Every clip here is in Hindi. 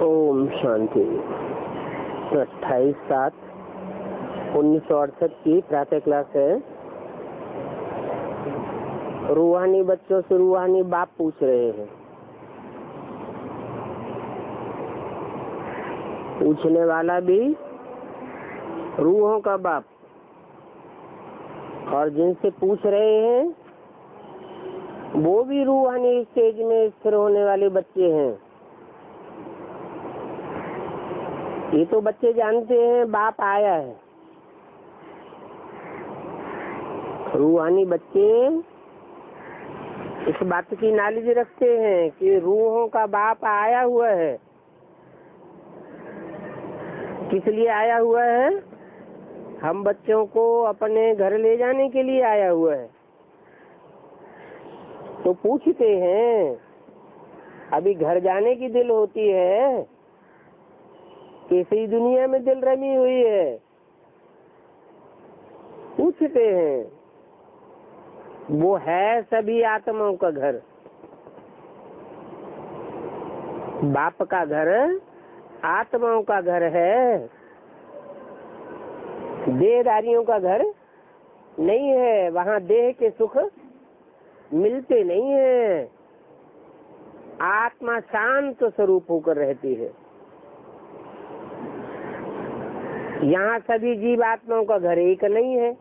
ओम शांति। 28/7/1968 की प्रातः क्लास है। रूहानी बच्चों से रूहानी बाप पूछ रहे हैं। पूछने वाला भी रूहों का बाप, और जिनसे पूछ रहे हैं वो भी रूहानी स्टेज में स्थिर होने वाले बच्चे हैं। ये तो बच्चे जानते हैं बाप आया है। रूहानी बच्चे इस बात की नॉलेज रखते हैं कि रूहों का बाप आया हुआ है। किस लिए आया हुआ है? हम बच्चों को अपने घर ले जाने के लिए आया हुआ है। तो पूछते हैं, अभी घर जाने की दिल होती है, कैसी दुनिया में दिल रमी हुई है? पूछते हैं। वो है सभी आत्माओं का घर। बाप का घर आत्माओं का घर है, देहधारियों का घर नहीं है। वहाँ देह के सुख मिलते नहीं है। आत्मा शांत स्वरूप होकर रहती है। यहाँ सभी जीवात्माओं का घर एक नहीं है।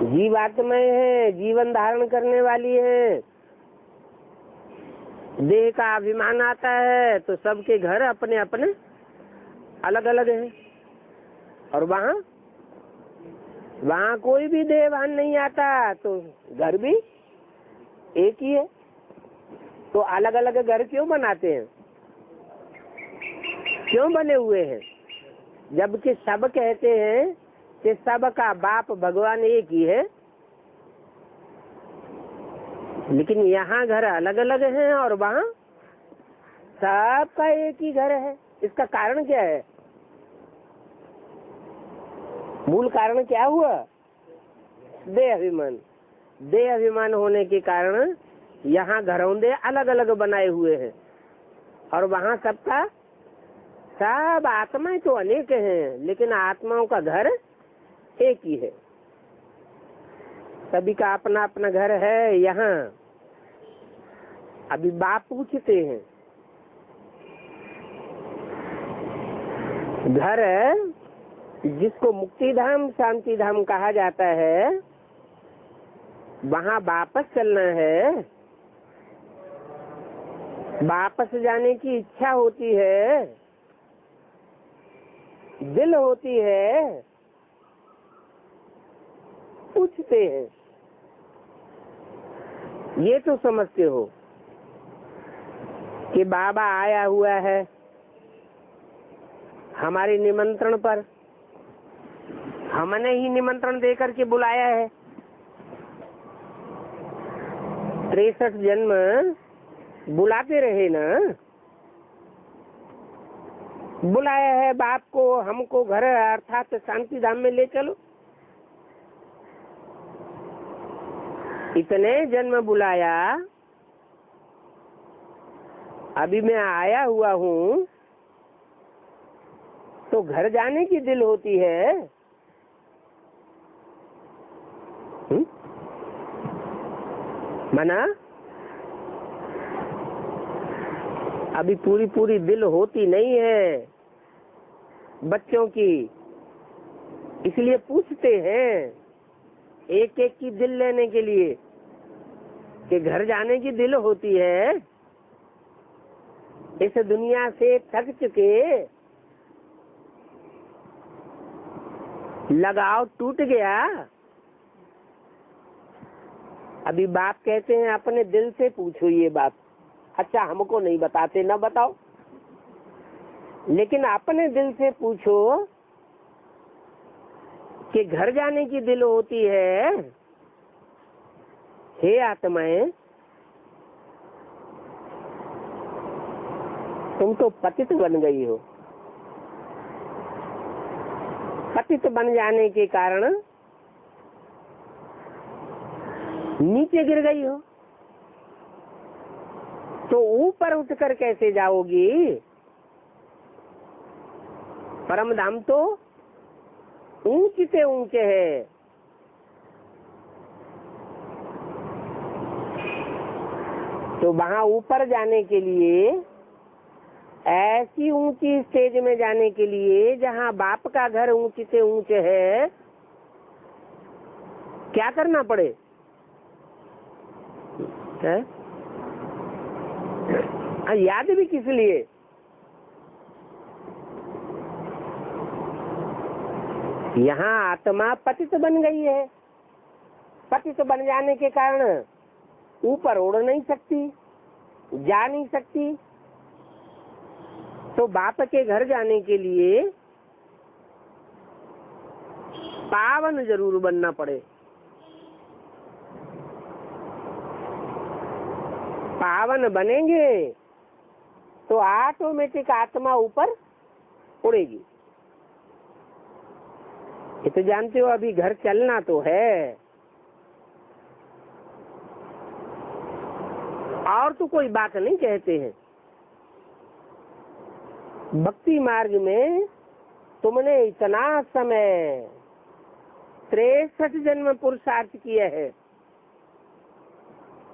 जीवात्माएं हैं, जीवन धारण करने वाली है। देह का अभिमान आता है तो सबके घर अपने अपने अलग अलग हैं। और वहाँ कोई भी देहभान नहीं आता तो घर भी एक ही है। तो अलग अलग घर क्यों बनाते हैं? क्यों बने हुए हैं? जबकि सब कहते हैं कि सबका बाप भगवान एक ही है, लेकिन यहाँ घर अलग अलग हैं और वहाँ सबका एक ही घर है। इसका कारण क्या है? मूल कारण क्या हुआ? देह अभिमान। देह अभिमान होने के कारण यहाँ घरौंदे अलग अलग बनाए हुए हैं, और वहाँ सबका सब आत्माएं तो अनेक हैं, लेकिन आत्माओं का घर एक ही है। सभी का अपना अपना घर है। यहाँ अभी बाप पूछते हैं, घर जिसको मुक्ति धाम शांति धाम कहा जाता है, वहाँ वापस चलना है। वापस जाने की इच्छा होती है, दिल होती है। पूछते हैं, ये तो समझते हो कि बाबा आया हुआ है हमारे निमंत्रण पर। हमने ही निमंत्रण देकर के बुलाया है। 63 जन्म बुलाते रहे ना। बुलाया है बाप को, हमको घर अर्थात शांति धाम में ले चलो। इतने जन्म बुलाया, अभी मैं आया हुआ हूँ तो घर जाने की दिल होती है। मना अभी पूरी पूरी दिल होती नहीं है बच्चों की, इसलिए पूछते हैं एक एक की दिल लेने के लिए कि घर जाने की दिल होती है। इस दुनिया से थक चुके, लगाव टूट गया। अभी बाप कहते हैं अपने दिल से पूछो ये बात। अच्छा, हमको नहीं बताते, ना बताओ, लेकिन अपने दिल से पूछो कि घर जाने की दिल होती है। हे आत्माएं, तुम तो पतित बन गई हो। पतित बन जाने के कारण नीचे गिर गई हो। तो ऊपर उठकर कैसे जाओगी? परम धाम तो ऊंचे से ऊंचे है। तो वहां ऊपर जाने के लिए, ऐसी ऊंची स्टेज में जाने के लिए जहां बाप का घर ऊंचे से ऊंचे है, क्या करना पड़े? है? याद भी किस लिए? यहाँ आत्मा पतित बन गई है। पतित बन जाने के कारण ऊपर उड़ नहीं सकती, जा नहीं सकती। तो बाप के घर जाने के लिए पावन जरूर बनना पड़े। पावन बनेंगे तो ऑटोमेटिक आत्मा ऊपर उड़ेगी। ये तो जानते हो, अभी घर चलना तो है, और तो कोई बात नहीं कहते हैं। भक्ति मार्ग में तुमने इतना समय 63 जन्म पुरुषार्थ किया है,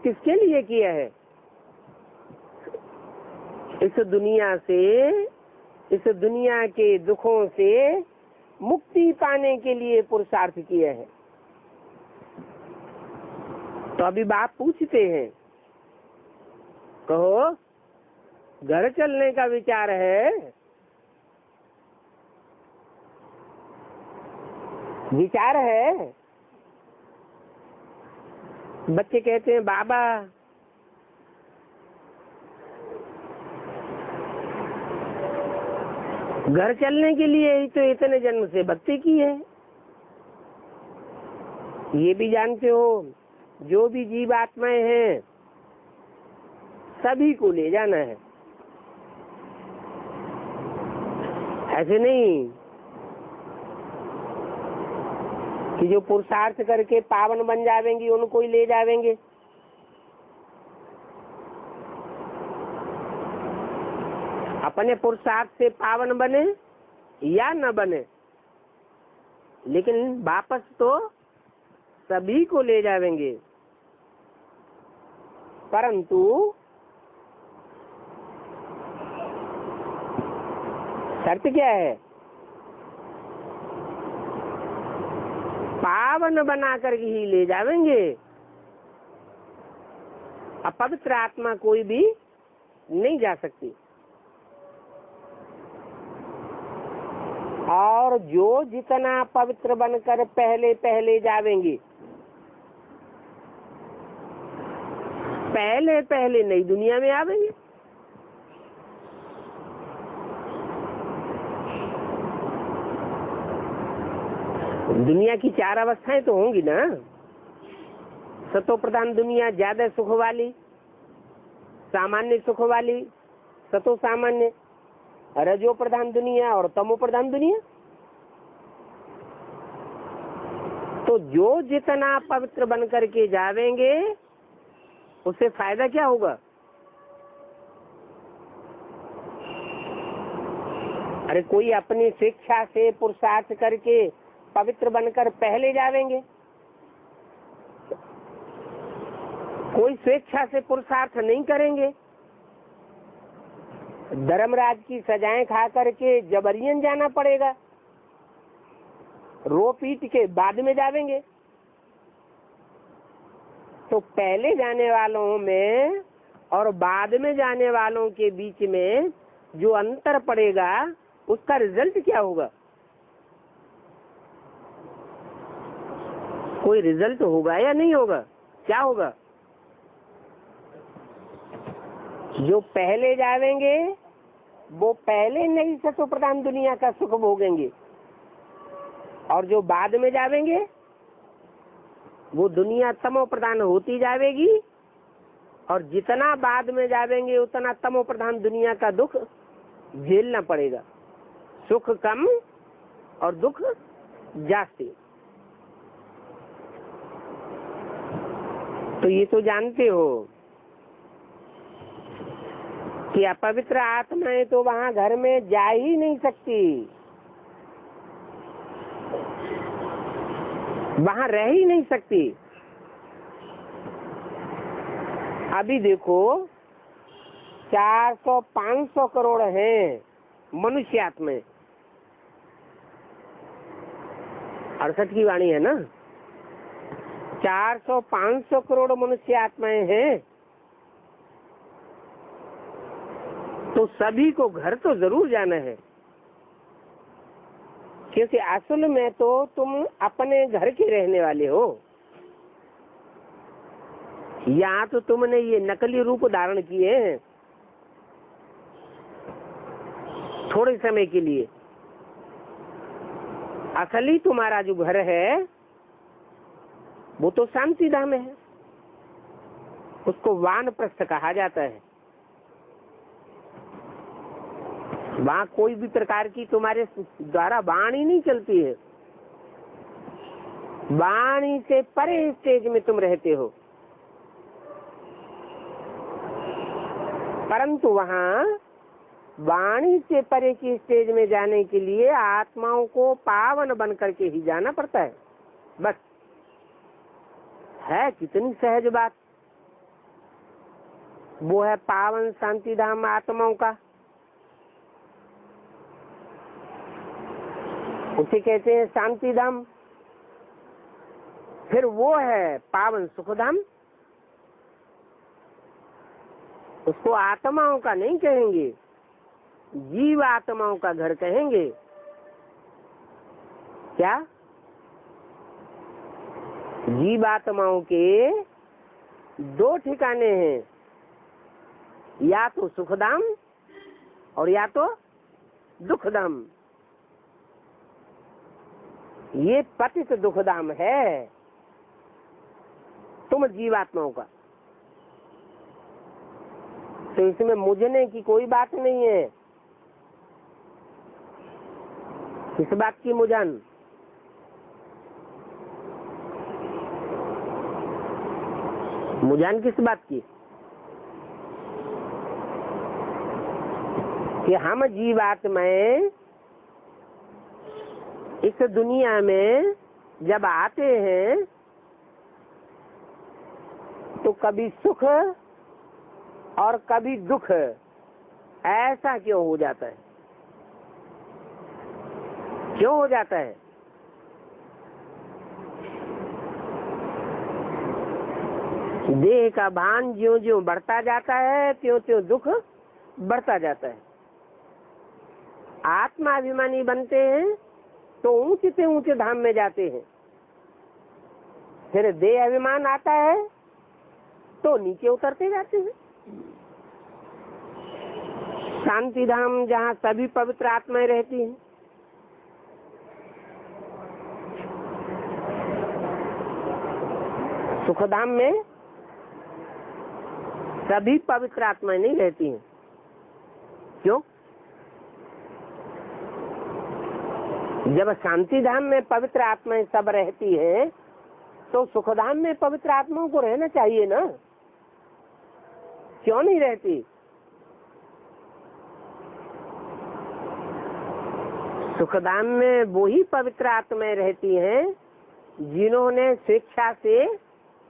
किसके लिए किया है? इस दुनिया से, इस दुनिया के दुखों से मुक्ति पाने के लिए पुरुषार्थ किया है। तो अभी बाप पूछते हैं, कहो घर चलने का विचार है? विचार है? बच्चे कहते हैं बाबा घर चलने के लिए ही तो इतने जन्म से भक्ति की है। ये भी जानते हो, जो भी जीव आत्माएं हैं सभी को ले जाना है। ऐसे नहीं कि जो पुरुषार्थ करके पावन बन जावेंगी उनको ही ले जावेंगे। अपने पुरुषार्थ से पावन बने या न बने, लेकिन वापस तो सभी को ले जावेंगे। परंतु शर्त क्या है? पावन बना कर ही ले जावेंगे। अपवित्र आत्मा कोई भी नहीं जा सकती। और जो जितना पवित्र बनकर पहले पहले जावेंगे, पहले पहले नई दुनिया में आवेंगे। दुनिया की 4 अवस्थाएं तो होंगी ना। सतो प्रधान दुनिया ज्यादा सुख वाली, सामान्य सुख वाली, सतो सामान्य, रजो प्रधान दुनिया और तमो प्रधान दुनिया। तो जो जितना पवित्र बन करके जावेंगे उससे फायदा क्या होगा? अरे कोई अपनी शिक्षा से पुरुषार्थ करके पवित्र बनकर पहले जावेंगे, कोई स्वेच्छा से पुरुषार्थ नहीं करेंगे। धर्मराज की सजाएं खा करके जबरियन जाना पड़ेगा, रो पीट के बाद में जावेंगे। तो पहले जाने वालों में और बाद में जाने वालों के बीच में जो अंतर पड़ेगा उसका रिजल्ट क्या होगा? कोई रिजल्ट होगा या नहीं होगा? क्या होगा? जो पहले जावेंगे वो पहले नई सतो प्रधान दुनिया का सुख भोगेंगे, और जो बाद में जावेंगे वो दुनिया तमो प्रधान होती जाएगी, और जितना बाद में जावेंगे उतना तमो प्रधान दुनिया का दुख झेलना पड़ेगा। सुख कम और दुख जास्ती। तो ये तो जानते हो। कि अपवित्र आत्माएं तो वहां घर में जा ही नहीं सकती, वहां रह ही नहीं सकती। अभी देखो 400-500 करोड़ हैं मनुष्य आत्माएं, 68 की वाणी है ना, 400-500 करोड़ मनुष्य आत्माएं हैं, तो सभी को घर तो जरूर जाना है, क्योंकि असल में तो तुम अपने घर के रहने वाले हो। यहाँ तो तुमने ये नकली रूप धारण किए हैं थोड़े समय के लिए। असली तुम्हारा जो घर है वो तो शांति धाम है, उसको वानप्रस्थ कहा जाता है। वहां कोई भी प्रकार की तुम्हारे द्वारा वाणी नहीं चलती है, वाणी से परे स्टेज में तुम रहते हो। परंतु वहां वाणी से परे की स्टेज में जाने के लिए आत्माओं को पावन बन करके ही जाना पड़ता है। बस है कितनी सहज बात, वो है पावन शांति धाम आत्माओं का, उसे कहते हैं शांति धाम। फिर वो है पावन सुख धाम, उसको आत्माओं का नहीं कहेंगे, जीव आत्माओं का घर कहेंगे। क्या? जीव आत्माओं के दो ठिकाने हैं, या तो सुखधाम और या तो दुखधाम। ये पतित दुखधाम है तुम जीवात्माओं का, तो इसमें मुझने की कोई बात नहीं है। किस बात की मुझन? मुझन किस बात की? कि हम जीवात्माएं इस दुनिया में जब आते हैं तो कभी सुख और कभी दुख, ऐसा क्यों हो जाता है? क्यों हो जाता है? देह का भान ज्यों ज्यों बढ़ता जाता है त्यों त्यों दुख बढ़ता जाता है। आत्माभिमानी बनते हैं तो ऊंचे से ऊंचे धाम में जाते हैं, फिर देह अभिमान आता है तो नीचे उतरते जाते हैं। शांति धाम जहाँ सभी पवित्र आत्माएं रहती हैं, सुखधाम में सभी पवित्र आत्माएं नहीं रहती हैं। क्यों? जब शांति धाम में पवित्र आत्माएं सब रहती हैं तो सुखधाम में पवित्र आत्माओं को रहना चाहिए ना, क्यों नहीं रहती? सुखधाम में वो ही पवित्र आत्माएं रहती हैं जिन्होंने स्वेच्छा से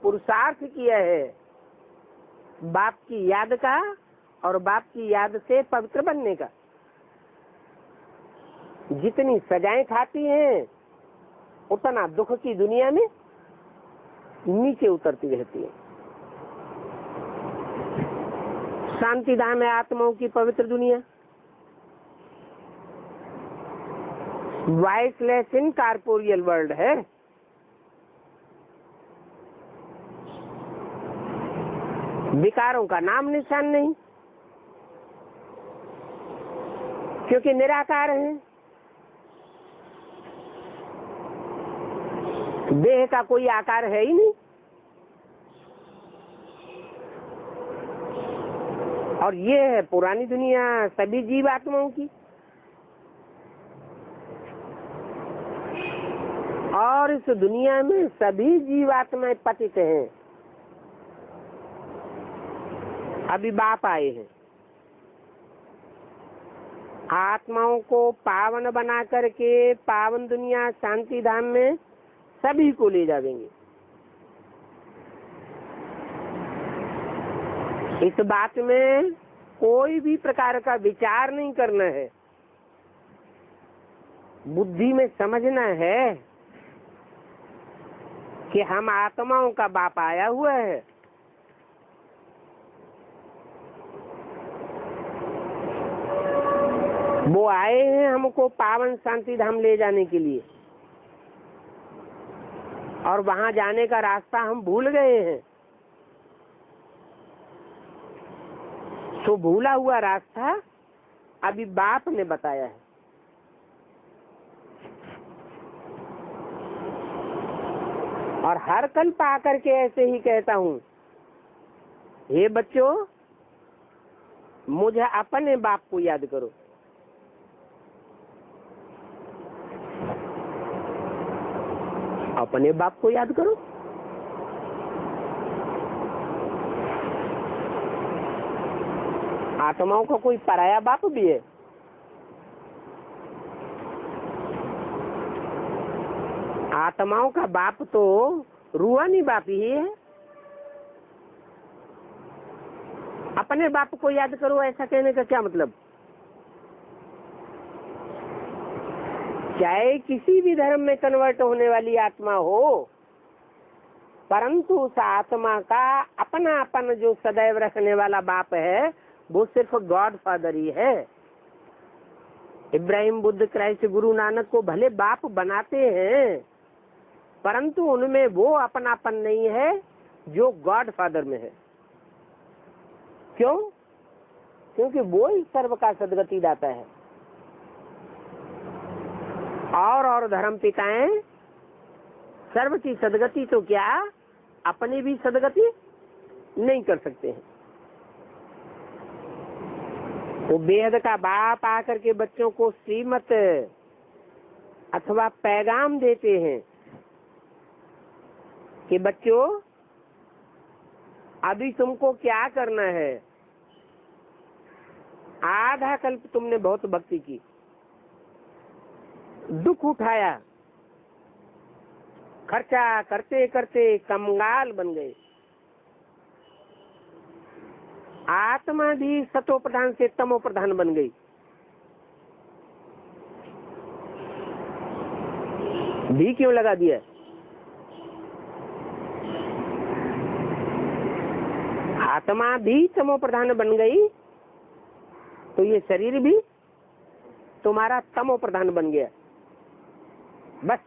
पुरुषार्थ किया है बाप की याद का और बाप की याद से पवित्र बनने का। जितनी सजाएं खाती हैं उतना दुख की दुनिया में नीचे उतरती रहती है। शांति धाम है आत्माओं की पवित्र दुनिया, वॉइसलेस इन कॉर्पोरियल वर्ल्ड है। विकारों का नाम निशान नहीं, क्योंकि निराकार है। देह का कोई आकार है ही नहीं, और ये है पुरानी दुनिया सभी जीवात्माओं की। और इस दुनिया में सभी जीवात्माएं पतित हैं। अभी बाप आए हैं, आत्माओं को पावन बना करके पावन दुनिया शांति धाम में सभी को ले जाएंगे। इस बात में कोई भी प्रकार का विचार नहीं करना है, बुद्धि में समझना है कि हम आत्माओं का बाप आया हुआ है। वो आए हैं हमको पावन शांति धाम ले जाने के लिए, और वहां जाने का रास्ता हम भूल गए हैं। तो भूला हुआ रास्ता अभी बाप ने बताया है। और हर कल्प आकर के ऐसे ही कहता हूँ, हे बच्चों, मुझे अपने बाप को याद करो। अपने बाप को याद करो। आत्माओं का कोई पराया बाप भी है? आत्माओं का बाप तो रूहानी बाप ही है। अपने बाप को याद करो, ऐसा कहने का क्या मतलब? चाहे किसी भी धर्म में कन्वर्ट होने वाली आत्मा हो, परंतु उस आत्मा का अपना अपन जो सदैव रखने वाला बाप है वो सिर्फ गॉड फादर ही है। इब्राहिम, बुद्ध, क्राइस्ट, गुरु नानक को भले बाप बनाते हैं, परंतु उनमें वो अपनापन नहीं है जो गॉड फादर में है। क्यों? क्योंकि वो ही सर्व का सदगति दाता है। और धर्म पिताएं सर्व की सदगति तो क्या, अपनी भी सदगति नहीं कर सकते हैं। वो बेहद का बाप आकर के बच्चों को श्रीमत अथवा पैगाम देते हैं कि बच्चों, अभी तुमको क्या करना है। आधा कल्प तुमने बहुत भक्ति की, दुख उठाया, खर्चा करते करते कंगाल बन गए। आत्मा भी सतो प्रधान से तमो प्रधान बन गई। भी क्यों लगा दिया? आत्मा भी तमो प्रधान बन गई तो ये शरीर भी तुम्हारा तमो प्रधान बन गया। बस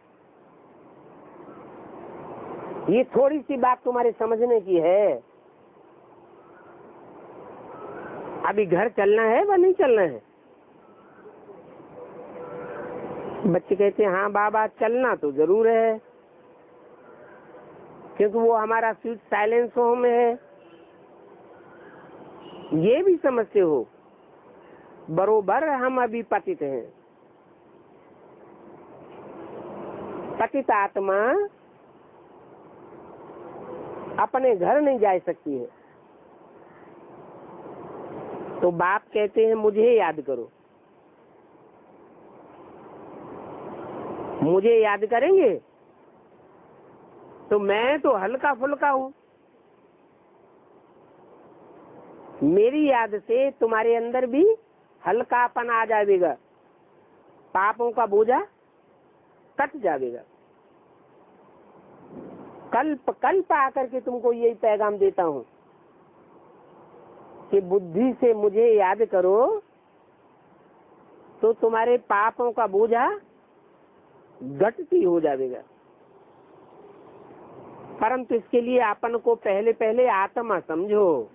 ये थोड़ी सी बात तुम्हारे समझने की है। अभी घर चलना है व नहीं चलना है? बच्चे कहते हैं हाँ बाबा चलना तो जरूर है, क्योंकि वो हमारा स्वीट साइलेंस होम है। ये भी समझते हो, बरोबर हम अभी पतित हैं। पतित आत्मा अपने घर नहीं जा सकती है। तो बाप कहते हैं मुझे याद करो। मुझे याद करेंगे तो मैं तो हल्का फुल्का हूं। मेरी याद से तुम्हारे अंदर भी हल्कापन आ जाएगा, पापों का बोझा कट जाएगा। कल्प कल्प आकर के तुमको यही पैगाम देता हूं कि बुद्धि से मुझे याद करो तो तुम्हारे पापों का बोझा घटती हो जाएगा। परंतु इसके लिए अपन को पहले पहले आत्मा समझो।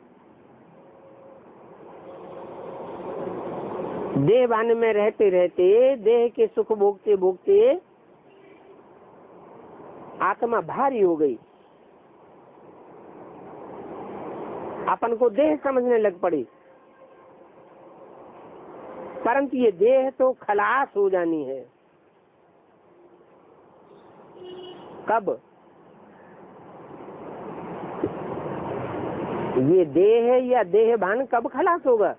देहभान में रहते रहते, देह के सुख भोगते भोगते आत्मा भारी हो गई। अपन को देह समझने लग पड़ी, परंतु ये देह तो खलास हो जानी है। कब? ये देह या देह भान कब खलास होगा?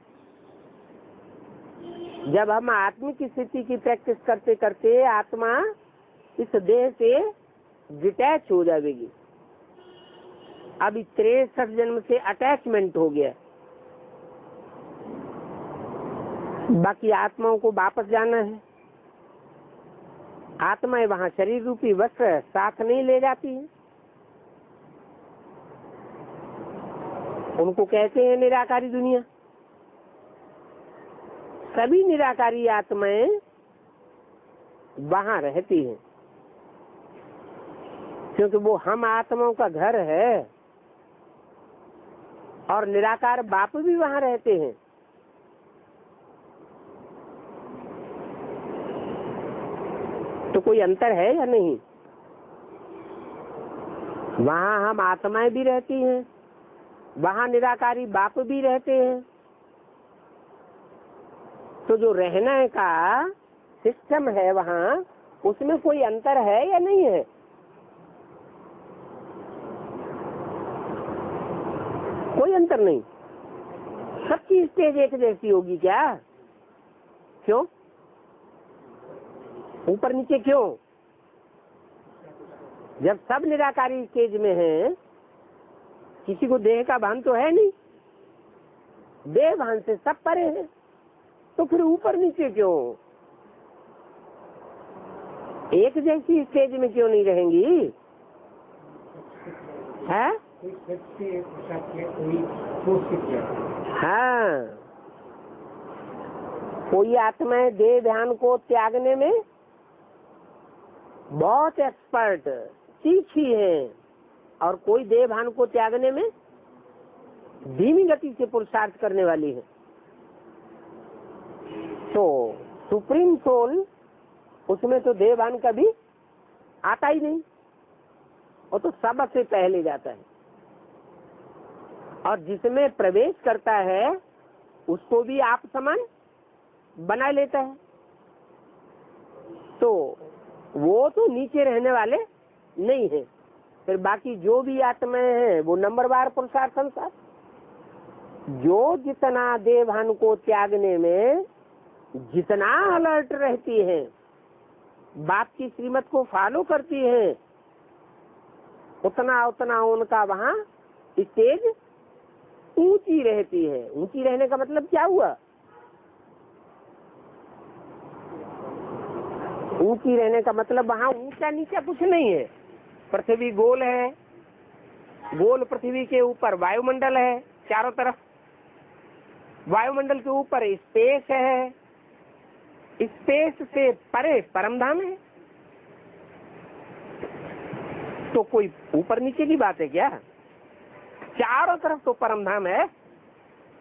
जब हम आत्मिक स्थिति की प्रैक्टिस करते करते आत्मा इस देह से डिटैच हो जाएगी। अब 63 जन्म से अटैचमेंट हो गया, बाकी आत्माओं को वापस जाना है। आत्माएं वहां शरीर रूपी वस्त्र साथ नहीं ले जाती है, उनको कहते हैं निराकारी दुनिया। सभी निराकारी आत्माएं वहां रहती हैं, क्योंकि वो हम आत्माओं का घर है और निराकार बाप भी वहां रहते हैं। तो कोई अंतर है या नहीं? वहां हम आत्माएं भी रहती हैं, वहां निराकारी बाप भी रहते हैं। तो जो रहने का सिस्टम है वहां, उसमें कोई अंतर है या नहीं है? कोई अंतर नहीं। सबकी स्टेज एक जैसी होगी क्या? क्यों? ऊपर नीचे क्यों? जब सब निराकारी स्टेज में हैं, किसी को देह का भान तो है नहीं, देह भान से सब परे हैं, तो फिर ऊपर नीचे क्यों? एक जैसी स्टेज में क्यों नहीं रहेंगी? है? हाँ, कोई आत्माएं देह ध्यान को त्यागने में बहुत एक्सपर्ट तीखी है, और कोई देह भान को त्यागने में धीमी गति से पुरुषार्थ करने वाली है। तो सुप्रीम सोल, उसमें तो देह भान कभी आता ही नहीं, वो तो सबसे पहले जाता है, और जिसमें प्रवेश करता है उसको भी आप समान बना लेता है। तो वो तो नीचे रहने वाले नहीं है। फिर बाकी जो भी आत्माएं हैं वो नंबरवार पुरुषार्थ अनुसार, जो जितना देवभान को त्यागने में जितना अलर्ट रहती है, बाप की श्रीमत को फॉलो करती है, उतना उतना उनका वहाँ स्टेज ऊंची रहती है। ऊंची रहने का मतलब क्या हुआ? ऊंची रहने का मतलब वहाँ ऊंचा नीचा कुछ नहीं है। पृथ्वी गोल है, गोल पृथ्वी के ऊपर वायुमंडल है, चारों तरफ वायुमंडल के ऊपर स्पेस है, स्पेस से परे परमधाम है। तो कोई ऊपर नीचे की बात है क्या? चारों तरफ तो परमधाम है,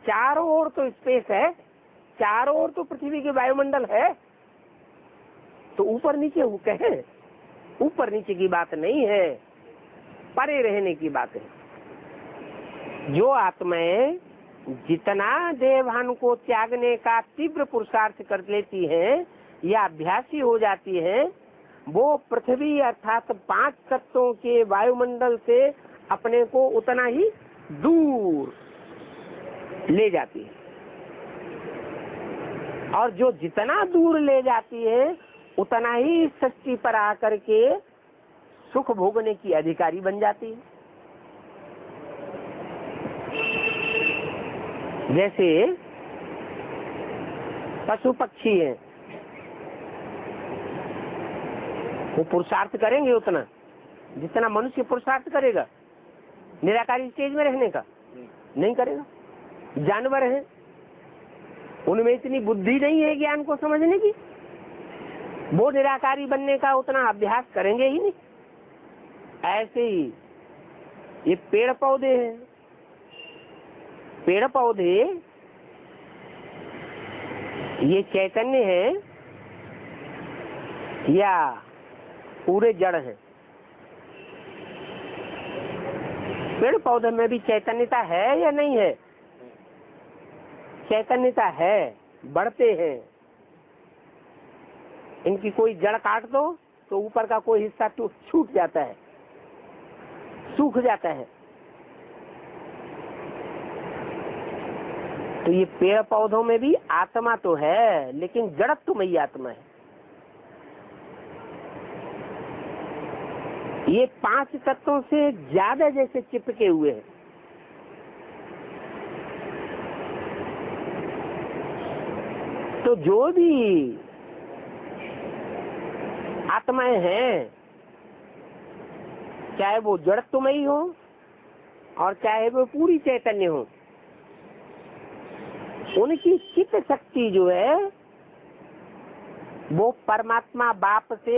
चारों ओर तो स्पेस है, चारों ओर तो पृथ्वी के वायुमंडल है। तो ऊपर नीचे वो कहे, ऊपर नीचे की बात नहीं है, परे रहने की बात है। जो आत्माएं जितना देवभान को त्यागने का तीव्र पुरुषार्थ कर लेती हैं या अभ्यासी हो जाती हैं, वो पृथ्वी अर्थात 5 तत्वों के वायुमंडल से अपने को उतना ही दूर ले जाती है। और जो जितना दूर ले जाती है उतना ही इस सृष्टि पर आकर के सुख भोगने की अधिकारी बन जाती है। जैसे पशु पक्षी हैं, वो पुरुषार्थ करेंगे उतना जितना मनुष्य पुरुषार्थ करेगा निराकारी स्टेज में रहने का? नहीं करेगा। जानवर हैं, उनमें इतनी बुद्धि नहीं है ज्ञान को समझने की, वो निराकारी बनने का उतना अभ्यास करेंगे ही नहीं। ऐसे ही ये पेड़ पौधे हैं, पेड़ पौधे ये चैतन्य है या पूरे जड़ है? पेड़ पौधे में भी चैतन्यता है या नहीं है? चैतन्यता है, बढ़ते हैं। इनकी कोई जड़ काट दो तो ऊपर का कोई हिस्सा छूट जाता है, सूख जाता है। तो ये पेड़ पौधों में भी आत्मा तो है, लेकिन जड़त्वमयी आत्मा है। ये 5 तत्वों से ज्यादा जैसे चिपके हुए हैं। तो जो भी आत्माएं हैं, चाहे वो जड़त्वमयी हो और चाहे वो पूरी चैतन्य हो, उनकी चित्त शक्ति जो है वो परमात्मा बाप से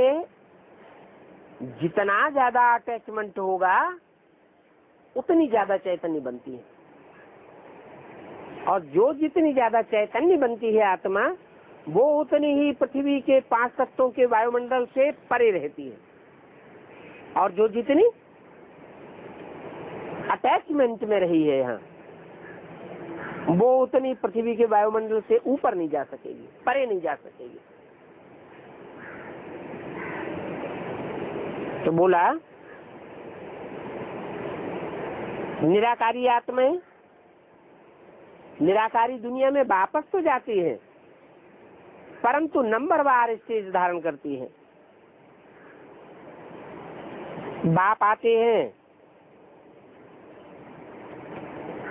जितना ज्यादा अटैचमेंट होगा उतनी ज्यादा चैतन्य बनती है, और जो जितनी ज्यादा चैतन्य बनती है आत्मा, वो उतनी ही पृथ्वी के 5 तत्वों के वायुमंडल से परे रहती है, और जो जितनी अटैचमेंट में रही है यहाँ, वो उतनी पृथ्वी के वायुमंडल से ऊपर नहीं जा सकेगी, परे नहीं जा सकेगी। तो बोला निराकारी आत्माएं निराकारी दुनिया में वापस तो जाती है, परंतु नंबरवार स्टेज धारण करती है। बाप आते हैं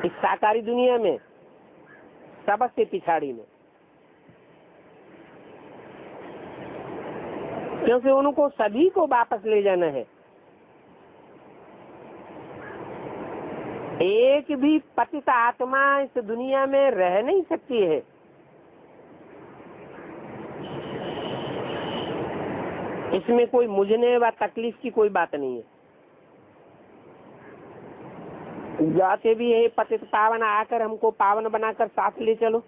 इस साकारी दुनिया में सबसे पिछाड़ी में, क्योंकि उनको सभी को वापस ले जाना है। एक भी पतित आत्मा इस दुनिया में रह नहीं सकती है। इसमें कोई मुझने व तकलीफ की कोई बात नहीं है। जाते भी है पतित पावन आकर हमको पावन बनाकर साथ ले चलो,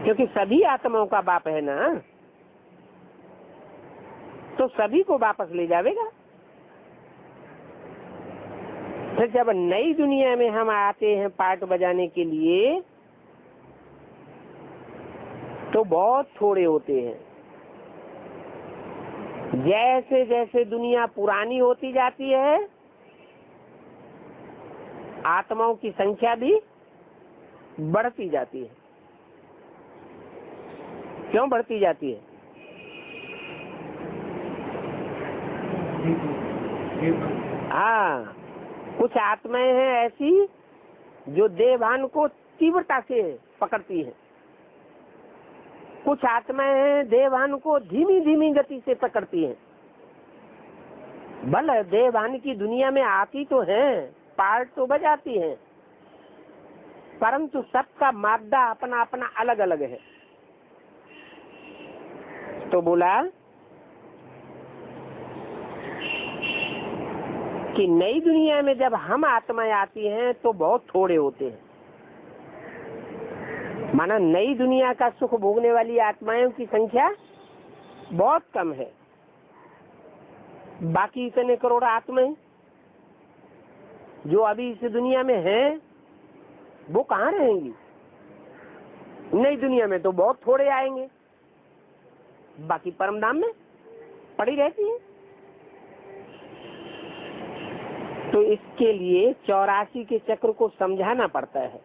क्योंकि सभी आत्माओं का बाप है ना, तो सभी को वापस ले जाएगा। फिर जब नई दुनिया में हम आते हैं पार्ट बजाने के लिए, तो बहुत थोड़े होते हैं। जैसे जैसे दुनिया पुरानी होती जाती है, आत्माओं की संख्या भी बढ़ती जाती है। क्यों बढ़ती जाती है? हाँ, कुछ आत्माएं हैं ऐसी जो देहभान को तीव्रता से पकड़ती है, कुछ आत्माएं हैं देहभान को धीमी धीमी गति से पकड़ती हैं। भले देहभान की दुनिया में आती तो हैं, पार्ट तो बजाती हैं, परंतु सबका मादा अपना अपना अलग अलग है। तो बोला कि नई दुनिया में जब हम आत्माएं आती हैं तो बहुत थोड़े होते हैं। माना नई दुनिया का सुख भोगने वाली आत्माओं की संख्या बहुत कम है। बाकी इतने करोड़ आत्माएं जो अभी इस दुनिया में हैं, वो कहाँ रहेंगी? नई दुनिया में तो बहुत थोड़े आएंगे, बाकी परमधाम में पड़ी रहती है। तो इसके लिए 84 के चक्र को समझाना पड़ता है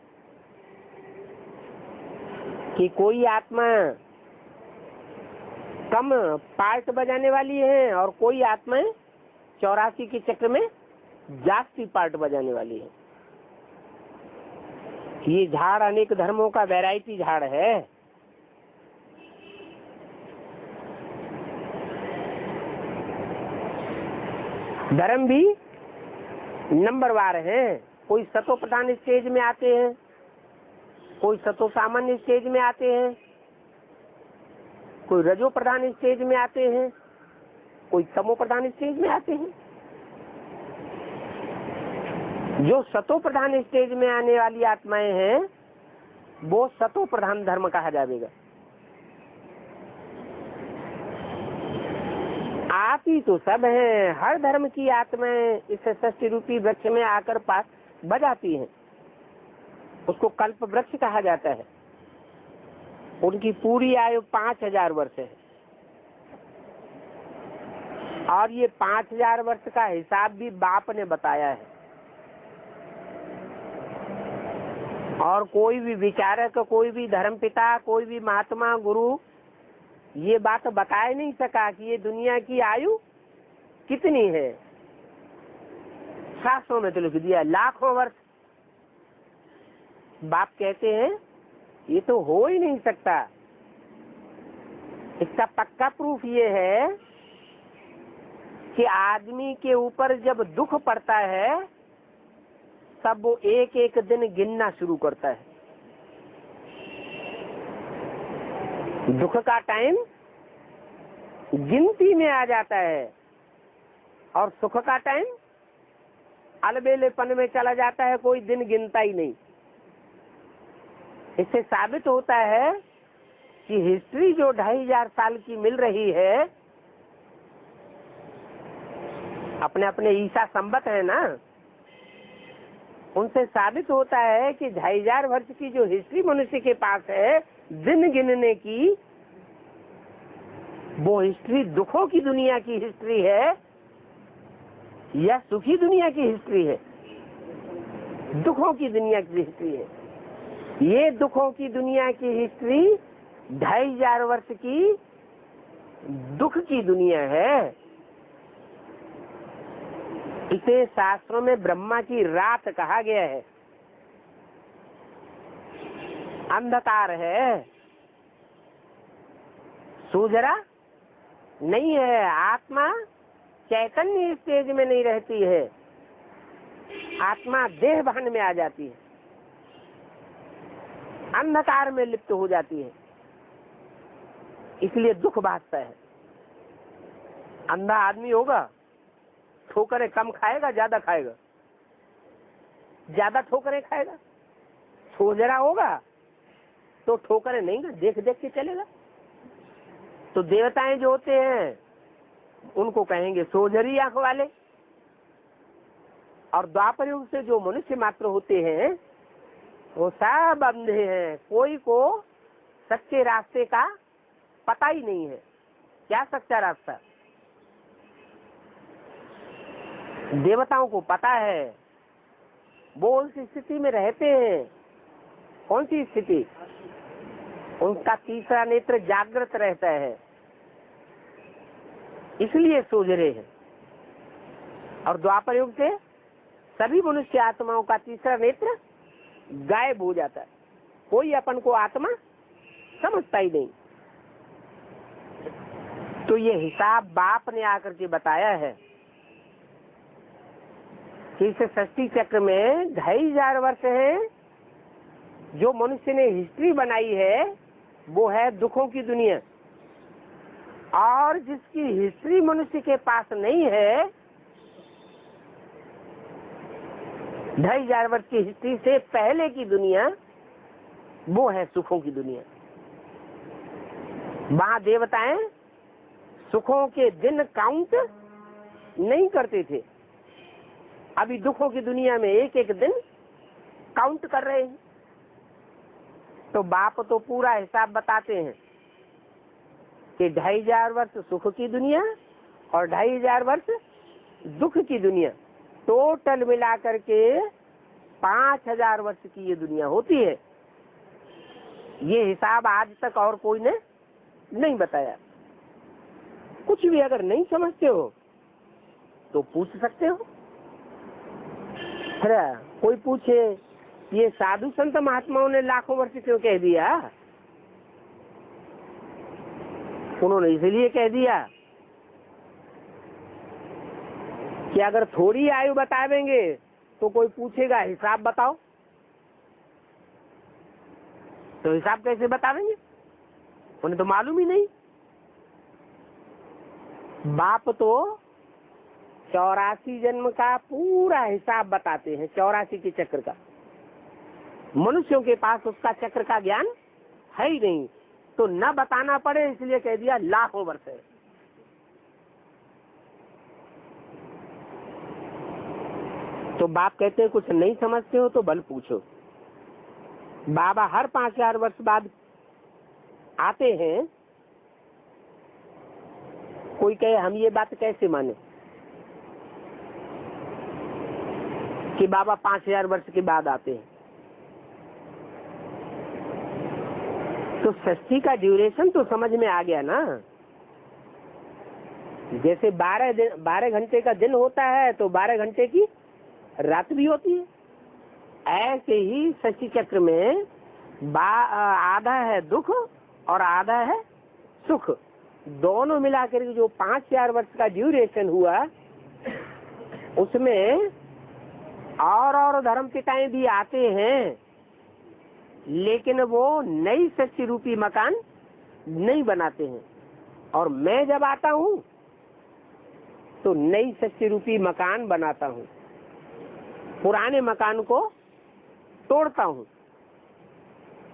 कि कोई आत्मा कम पार्ट बजाने वाली है और कोई आत्मा 84 के चक्र में जास्ती पार्ट बजाने वाली है। ये झाड़ अनेक धर्मों का वैरायटी झाड़ है। धर्म भी नंबरवार है। कोई सतो प्रधान स्टेज में आते हैं, कोई सतो सामान्य स्टेज में आते हैं, कोई रजो प्रधान स्टेज में आते हैं, कोई तमो प्रधान स्टेज में आते हैं। जो सतो प्रधान स्टेज में आने वाली आत्माएं हैं, वो सतो प्रधान धर्म कहा जाएगा। आती तो सब है, हर धर्म की आत्माएं इस षष्टि रूपी वृक्ष में आकर पास बजाती हैं। उसको कल्प वृक्ष कहा जाता है। उनकी पूरी आयु 5000 वर्ष है, और ये 5000 वर्ष का हिसाब भी बाप ने बताया है। और कोई भी विचारक, कोई भी धर्मपिता, कोई भी महात्मा गुरु ये बात बता ही नहीं सका कि ये दुनिया की आयु कितनी है। शास्त्रों में तो लिख दिया लाखों वर्ष। बाप कहते हैं ये तो हो ही नहीं सकता। इसका पक्का प्रूफ ये है कि आदमी के ऊपर जब दुख पड़ता है तब वो एक एक दिन गिनना शुरू करता है। दुख का टाइम गिनती में आ जाता है और सुख का टाइम अलबेलेपन में चला जाता है, कोई दिन गिनता ही नहीं। इससे साबित होता है कि हिस्ट्री जो 2500 साल की मिल रही है, अपने अपने ईसा संवत है ना, उनसे साबित होता है कि 2500 वर्ष की जो हिस्ट्री मनुष्य के पास है दिन गिनने की, वो हिस्ट्री दुखों की दुनिया की हिस्ट्री है या सुखी दुनिया की हिस्ट्री है? दुखों की दुनिया की हिस्ट्री है। ये दुखों की दुनिया की हिस्ट्री 2500 वर्ष की दुख की दुनिया है। इसे शास्त्रों में ब्रह्मा की रात कहा गया है। अंधकार है, सूझरा नहीं है। आत्मा चैतन्य स्टेज में नहीं रहती है, आत्मा देह भान में आ जाती है, अंधकार में लिप्त हो जाती है, इसलिए दुख भासता है। अंधा आदमी होगा, ठोकरें कम खाएगा, ज्यादा खाएगा, ज्यादा ठोकरें खाएगा। सोजरा होगा तो ठोकरें नहीं, देख देख के चलेगा। तो देवताएं जो होते हैं उनको कहेंगे सोजरी आंख वाले, और द्वापर युग से जो मनुष्य मात्र होते हैं वो सब अंधे हैं। कोई को सच्चे रास्ते का पता ही नहीं है। क्या सच्चा रास्ता? देवताओं को पता है, वो उस स्थिति में रहते हैं। कौन सी स्थिति? उनका तीसरा नेत्र जागृत रहता है, इसलिए सोजरे हैं। और द्वापर युग से सभी मनुष्य आत्माओं का तीसरा नेत्र गायब हो जाता है। कोई अपन को आत्मा समझता ही नहीं। तो ये हिसाब बाप ने आकर के बताया है कि इस सृष्टि चक्र में 2500 वर्ष है। जो मनुष्य ने हिस्ट्री बनाई है वो है दुखों की दुनिया, और जिसकी हिस्ट्री मनुष्य के पास नहीं है, 2500 वर्ष की हिस्ट्री से पहले की दुनिया, वो है सुखों की दुनिया। वहां देवताएं सुखों के दिन काउंट नहीं करते थे। अभी दुखों की दुनिया में एक एक दिन काउंट कर रहे हैं। तो बाप तो पूरा हिसाब बताते हैं कि 2500 वर्ष सुख की दुनिया और 2500 वर्ष दुख की दुनिया, टोटल मिलाकर के 5000 वर्ष की ये दुनिया होती है। ये हिसाब आज तक और कोई ने नहीं बताया। कुछ भी अगर नहीं समझते हो तो पूछ सकते हो। अरे कोई पूछे ये साधु संत महात्माओं ने लाखों वर्ष क्यों कह दिया? उन्होंने इसलिए कह दिया कि अगर थोड़ी आयु बता देंगे तो कोई पूछेगा हिसाब बताओ, तो हिसाब कैसे बता देंगे? उन्हें तो मालूम ही नहीं। बाप तो 84 जन्म का पूरा हिसाब बताते हैं, 84 के चक्र का। मनुष्यों के पास उसका चक्र का ज्ञान है ही नहीं, तो न बताना पड़े इसलिए कह दिया लाखों वर्ष है। तो बाप कहते हैं कुछ नहीं समझते हो तो बल पूछो। बाबा हर 5000 वर्ष बाद आते हैं। कोई कहे हम ये बात कैसे माने कि बाबा 5000 वर्ष के बाद आते हैं? तो षष्ठी का ड्यूरेशन तो समझ में आ गया ना। जैसे 12 घंटे का दिन होता है तो 12 घंटे की रात भी होती है। ऐसे ही षष्ठी चक्र में आधा है दुख और आधा है सुख, दोनों मिलाकर जो 5,000 वर्ष का ड्यूरेशन हुआ, उसमें और धर्म पिताएं भी आते हैं, लेकिन वो नई षष्ठी रूपी मकान नहीं बनाते हैं। और मैं जब आता हूँ तो नई षष्ठी रूपी मकान बनाता हूँ, पुराने मकान को तोड़ता हूँ।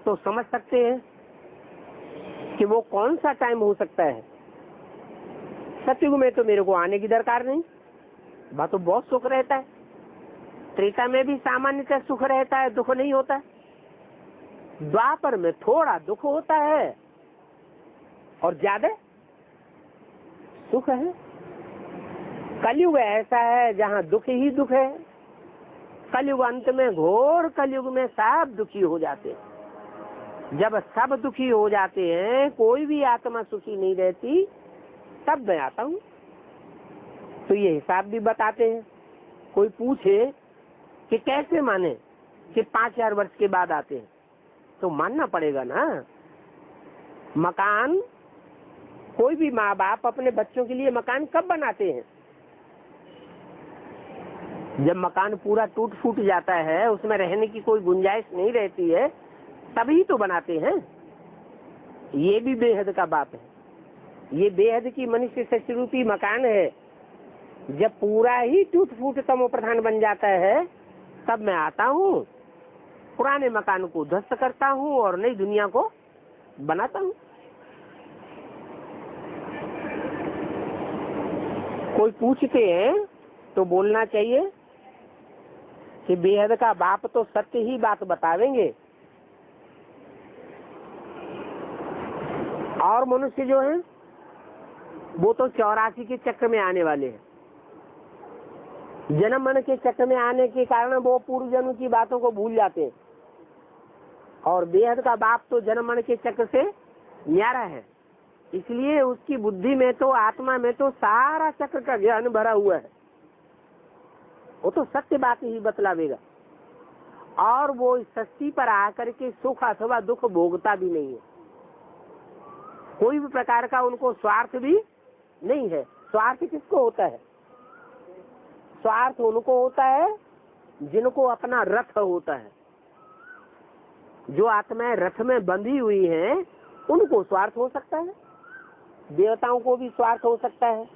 तो समझ सकते हैं कि वो कौन सा टाइम हो सकता है। सतयुग में तो मेरे को आने की दरकार नहीं, वह तो बहुत सुख रहता है। त्रेता में भी सामान्यतः सुख रहता है, दुख नहीं होता है। द्वापर में थोड़ा दुख होता है और ज्यादा सुख है। कलयुग ऐसा है जहाँ दुख ही दुख है। कलयुग अंत में, घोर कलयुग में सब दुखी हो जाते हैं। जब सब दुखी हो जाते हैं, कोई भी आत्मा सुखी नहीं रहती, तब मैं आता हूँ। तो ये हिसाब भी बताते हैं। कोई पूछे कि कैसे माने कि 5,000 वर्ष के बाद आते हैं, तो मानना पड़ेगा ना। मकान, कोई भी माँ बाप अपने बच्चों के लिए मकान कब बनाते हैं? जब मकान पूरा टूट फूट जाता है, उसमें रहने की कोई गुंजाइश नहीं रहती है, तभी तो बनाते हैं। ये भी बेहद का बाप है। ये बेहद की मनुष्य षष्ठी रूपी मकान है। जब पूरा ही टूट फूट तमो प्रधान बन जाता है, तब मैं आता हूँ, पुराने मकान को ध्वस्त करता हूँ और नई दुनिया को बनाता हूँ। कोई पूछते हैं तो बोलना चाहिए कि बेहद का बाप तो सत्य ही बात बतावेंगे। और मनुष्य जो है वो तो 84 के चक्र में आने वाले हैं। जन्म मन के चक्र में आने के कारण वो पूर्व जन्म की बातों को भूल जाते हैं। और बेहद का बाप तो जन्म मन के चक्र से न्यारा है, इसलिए उसकी बुद्धि में तो, आत्मा में तो सारा चक्र का ज्ञान भरा हुआ है। वो तो सत्य बात ही बतलावेगा। और वो इस षष्ठी पर आकर के सुख अथवा दुख भोगता भी नहीं है। कोई भी प्रकार का उनको स्वार्थ भी नहीं है। स्वार्थ किसको होता है? स्वार्थ उनको होता है जिनको अपना रथ होता है। जो आत्माएं रथ में बंधी हुई हैं, उनको स्वार्थ हो सकता है। देवताओं को भी स्वार्थ हो सकता है,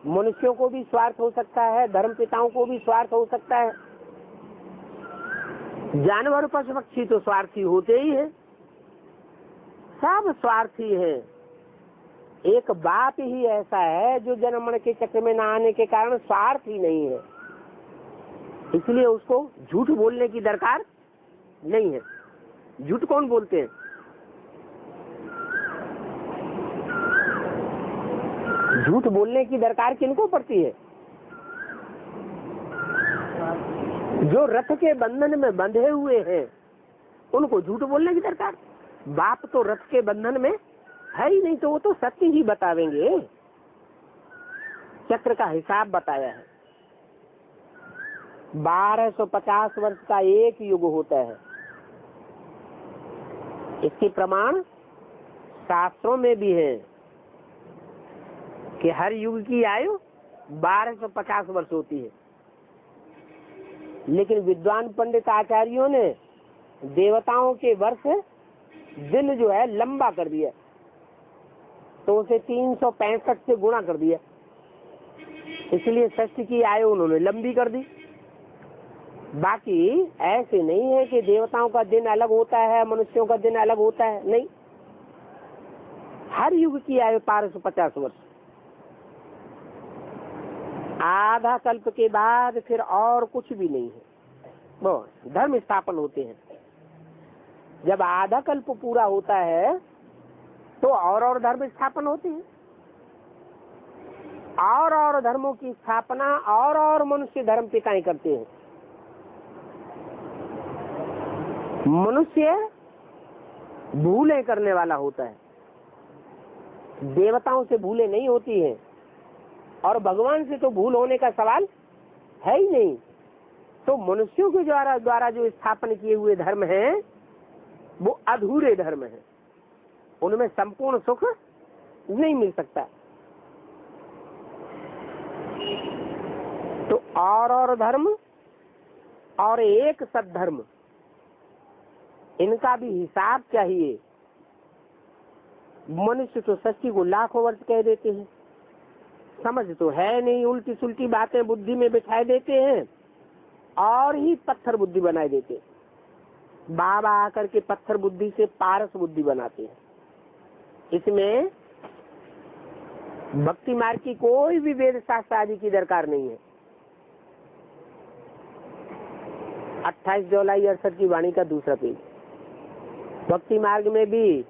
मनुष्यों को भी स्वार्थ हो सकता है, धर्म पिताओं को भी स्वार्थ हो सकता है। जानवर पशु पक्षी तो स्वार्थी होते ही हैं, सब स्वार्थी हैं। एक बाप ही ऐसा है जो जन्म मरण के चक्र में न आने के कारण स्वार्थ ही नहीं है, इसलिए उसको झूठ बोलने की दरकार नहीं है। झूठ कौन बोलते हैं? झूठ बोलने की दरकार किनको पड़ती है? जो रथ के बंधन में बंधे हुए हैं, उनको झूठ बोलने की दरकार। बाप तो रथ के बंधन में है ही नहीं, तो वो तो सत्य ही बतावेंगे। चक्र का हिसाब बताया है। 1250 वर्ष का एक युग होता है। इसके प्रमाण शास्त्रों में भी है कि हर युग की आयु 1250 वर्ष होती है। लेकिन विद्वान पंडित आचार्यों ने देवताओं के वर्ष दिन जो है लंबा कर दिया, तो उसे 365 से गुणा कर दिया, इसलिए षष्ठी की आयु उन्होंने लंबी कर दी। बाकी ऐसे नहीं है कि देवताओं का दिन अलग होता है, मनुष्यों का दिन अलग होता है, नहीं। हर युग की आयु 1250 वर्ष। आधा कल्प के बाद फिर और कुछ भी नहीं है, वो धर्म स्थापन होते हैं। जब आधा कल्प पूरा होता है तो और धर्म स्थापन होते हैं, और धर्मों की स्थापना और मनुष्य धर्म पिताएं करते हैं। मनुष्य भूलें करने वाला होता है। देवताओं से भूलें नहीं होती हैं, और भगवान से तो भूल होने का सवाल है ही नहीं। तो मनुष्यों के द्वारा जो स्थापन किए हुए धर्म हैं वो अधूरे धर्म हैं, उनमें संपूर्ण सुख नहीं मिल सकता। तो और धर्म और एक सद्धर्म, इनका भी हिसाब चाहिए। मनुष्य तो सच्ची को लाखों वर्ष कह देते हैं, समझ तो है नहीं, उल्टी सुल्टी बातें बुद्धि में बिठाए देते हैं और ही पत्थर बुद्धि बनाए देते हैं। बाबा आकर के पत्थर बुद्धि से पारस बुद्धि बनाते हैं। इसमें भक्ति मार्ग की कोई भी वेद शास्त्र आदि की दरकार नहीं है। 28 जुलाई 68 की वाणी का दूसरा पेज। भक्ति मार्ग में भी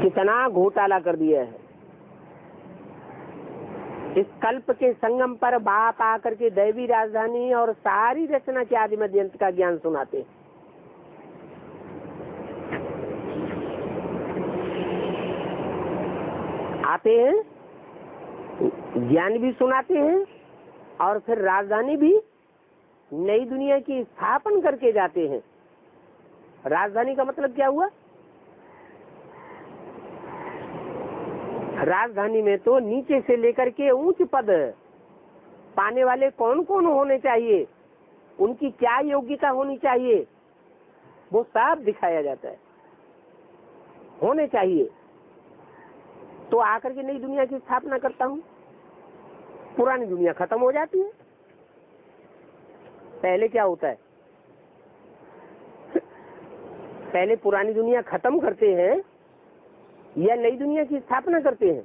कितना घोटाला कर दिया है। इस कल्प के संगम पर बाप आकर के दैवी राजधानी और सारी रचना के आदि मध्यंत का ज्ञान सुनाते, आते हैं, ज्ञान भी सुनाते हैं और फिर राजधानी भी नई दुनिया की स्थापन करके जाते हैं। राजधानी का मतलब क्या हुआ? राजधानी में तो नीचे से लेकर के ऊंच पद पाने वाले कौन कौन होने चाहिए, उनकी क्या योग्यता होनी चाहिए, वो सब दिखाया जाता है। होने चाहिए तो आकर के नई दुनिया की स्थापना करता हूँ, पुरानी दुनिया खत्म हो जाती है। पहले क्या होता है? पहले पुरानी दुनिया खत्म करते हैं या नई दुनिया की स्थापना करते हैं?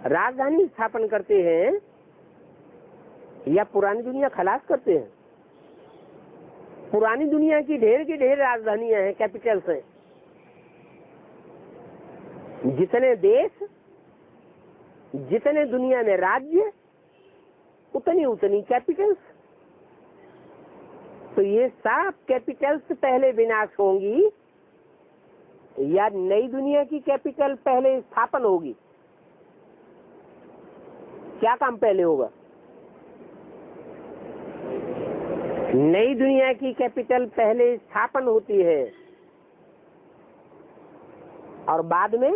राजधानी स्थापन करते हैं या पुरानी दुनिया खलास करते हैं? पुरानी दुनिया की ढेर राजधानियां हैं, कैपिटल्स हैं। जितने देश, जितने दुनिया में राज्य, उतनी कैपिटल्स। तो ये सब कैपिटल्स पहले विनाश होंगी या नई दुनिया की कैपिटल पहले स्थापन होगी? क्या काम पहले होगा? नई दुनिया की कैपिटल पहले स्थापन होती है और बाद में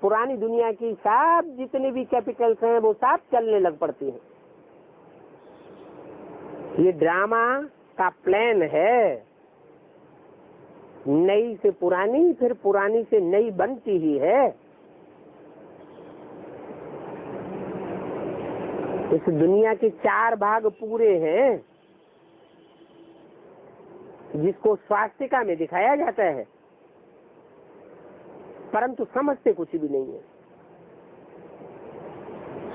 पुरानी दुनिया की सब जितने भी कैपिटल्स हैं वो सब चलने लग पड़ती हैं। ये ड्रामा का प्लान है, नई से पुरानी, फिर पुरानी से नई बनती ही है। इस दुनिया के 4 भाग पूरे हैं जिसको स्वास्तिका में दिखाया जाता है, परंतु समझते कुछ भी नहीं है।